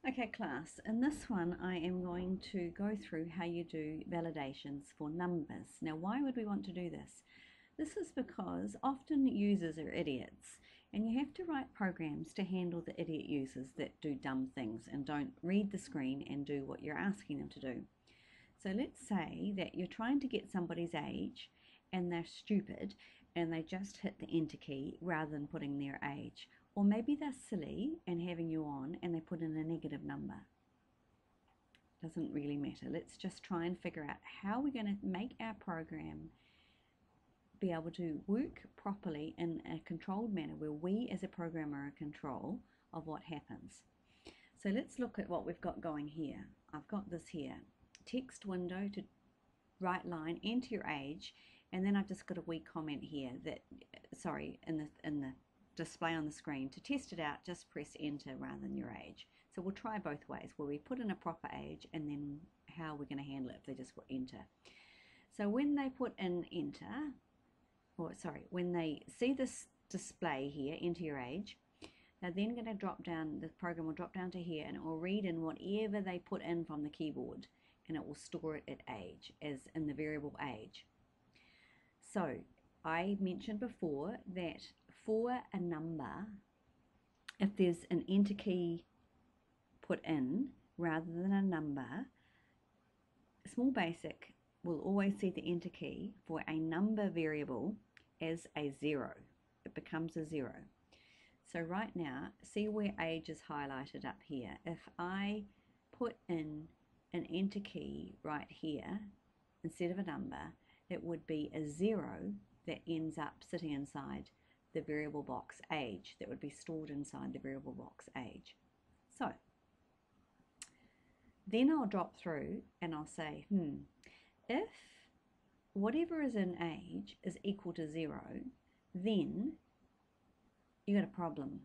Okay, class, in this one I am going to go through how you do validations for numbers. Now, why would we want to do this? This is because often users are idiots, and you have to write programs to handle the idiot users that do dumb things and don't read the screen and do what you're asking them to do. So let's say that you're trying to get somebody's age and they're stupid and they just hit the enter key rather than putting their age. Or maybe they're silly and having you on and they put in a negative number. Doesn't really matter. Let's just try and figure out how we're going to make our program be able to work properly in a controlled manner where we as a programmer are in control of what happens. So let's look at what we've got going here. I've got this here. Text window to right line, enter your age, and then I've just got a wee comment here that, sorry, in the display on the screen. To test it out, just press enter rather than your age. So we'll try both ways, where we put in a proper age and then how we're going to handle it if they just put enter. So when they put in enter, or sorry, when they see this display here, enter your age, they're then going to drop down, the program will drop down to here and it will read in whatever they put in from the keyboard, and it will store it at age, as in the variable age. So I mentioned before that for a number, if there's an enter key put in rather than a number, Small Basic will always see the enter key for a number variable as a 0. It becomes a 0. So right now, see where age is highlighted up here. If I put in an enter key right here instead of a number, it would be a 0 that ends up sitting inside the variable box age, that would be stored inside the variable box age. So then I'll drop through and I'll say, if whatever is in age is equal to 0, then you got a problem.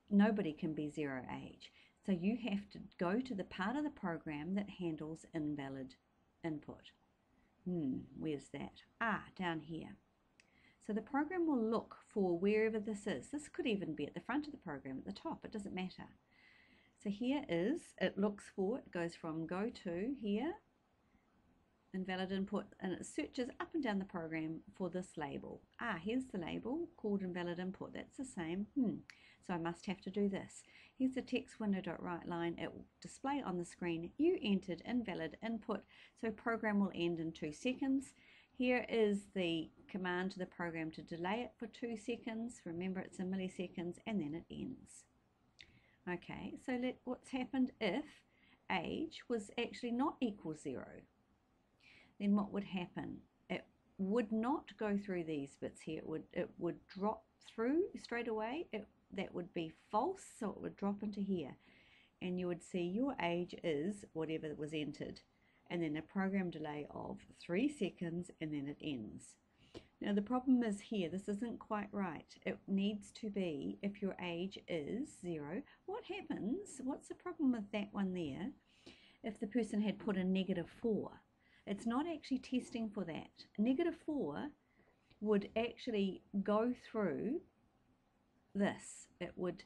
Nobody can be 0 age. So you have to go to the part of the program that handles invalid input. Where's that? Down here. So the program will look for wherever this is. This could even be at the front of the program, at the top. It doesn't matter. So here is, it looks for, it goes from GOTO here, invalid input, and it searches up and down the program for this label. Here's the label called invalid input. That's the same. So I must have to do this. Here's the text window.writeLine. It will display on the screen, you entered invalid input, so program will end in 2 seconds. Here is the command to the program to delay it for 2 seconds. Remember, it's in milliseconds, and then it ends. Okay, so what's happened if age was actually not equal 0? Then what would happen? It would not go through these bits here. It would drop through straight away. That would be false, so it would drop into here. And you would see your age is whatever was entered. And then a program delay of 3 seconds, and then it ends. Now the problem is here, this isn't quite right. It needs to be, if your age is 0, what happens? What's the problem with that one there? If the person had put a -4. It's not actually testing for that. -4 would actually go through this. It would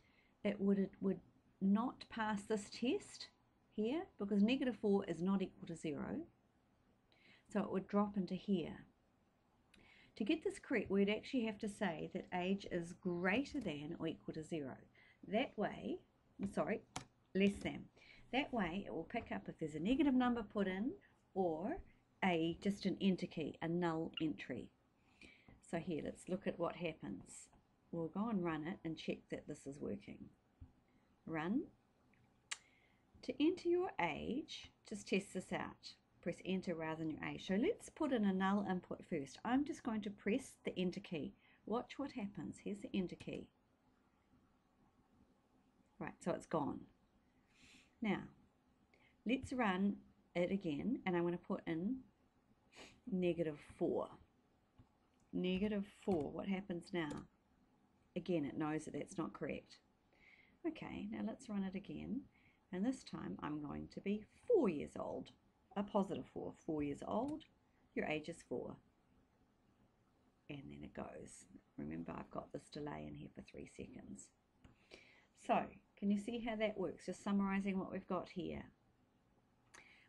not pass this test here because -4 is not equal to 0. So it would drop into here. To get this correct, we'd actually have to say that age is greater than or equal to 0. That way, less than. That way it will pick up if there's a negative number put in or just an enter key, a null entry. So here, let's look at what happens. We'll go and run it and check that this is working. Run. To enter your age, just test this out. Press enter rather than your age. So let's put in a null input first. I'm just going to press the enter key. Watch what happens. Here's the enter key. Right, so it's gone. Now, let's run it again, and I'm going to put in -4. -4, what happens now? Again, it knows that that's not correct. Okay, now let's run it again, and this time I'm going to be 4 years old. A +4, 4 years old, your age is 4. And then it goes. Remember, I've got this delay in here for 3 seconds. So Can you see how that works? Just summarizing what we've got here.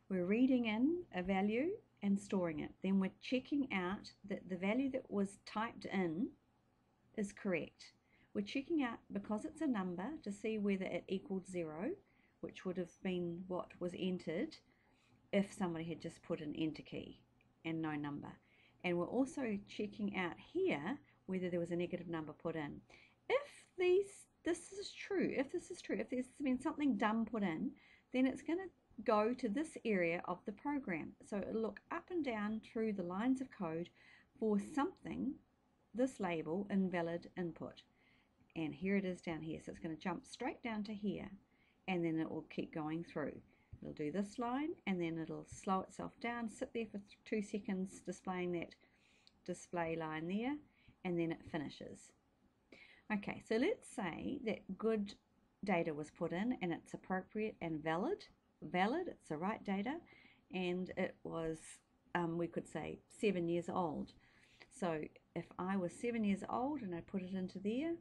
We're reading in a value and storing it. Then we're checking out that the value that was typed in is correct. We're checking out, because it's a number, to see whether it equals 0, which would have been what was entered if somebody had just put an enter key and no number. And we're also checking out here whether there was a negative number put in. If this is true, if there's been something dumb put in, then it's going to go to this area of the program. So it'll look up and down through the lines of code for something, this label, invalid input. And here it is down here. So it's going to jump straight down to here, and then it will keep going through. It'll do this line, and then it'll slow itself down, sit there for 2 seconds displaying that display line there, and then it finishes. Okay, so let's say that good data was put in and it's appropriate and valid, it's the right data, and it was, we could say, 7 years old. So if I was 7 years old and I put it into there,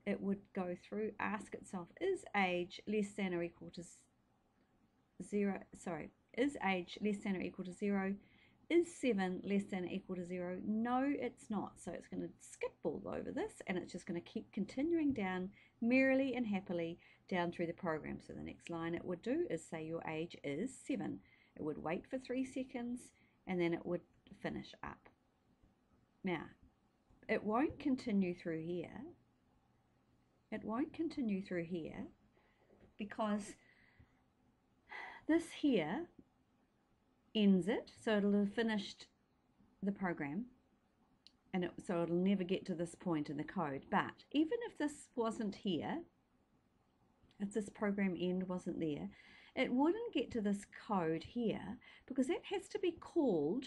it would go through, ask itself, is age less than or equal to 0, is age less than or equal to 0? Is 7 less than or equal to 0? No, it's not. So it's going to skip all over this, and it's just going to keep continuing down merrily and happily down through the program. So the next line it would do is say your age is 7. It would wait for 3 seconds, and then it would finish up. Now, it won't continue through here. It won't continue through here because this here ends it, so it'll have finished the program, and so it'll never get to this point in the code. But even if this wasn't here, if this program end wasn't there, it wouldn't get to this code here, because that has to be called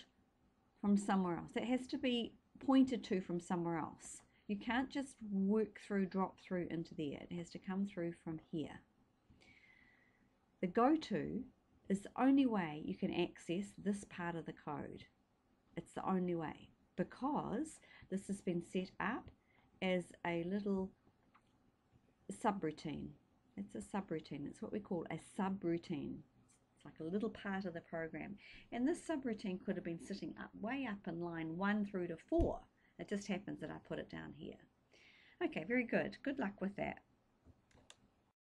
from somewhere else. That has to be pointed to from somewhere else. You can't just work through, drop through into there. It has to come through from here. The GOTO is the only way you can access this part of the code. It's the only way, because this has been set up as a little subroutine. It's a subroutine. It's what we call a subroutine. It's like a little part of the program. And this subroutine could have been sitting up, way up in line 1 through to 4. It just happens that I put it down here. Okay, very good. Good luck with that.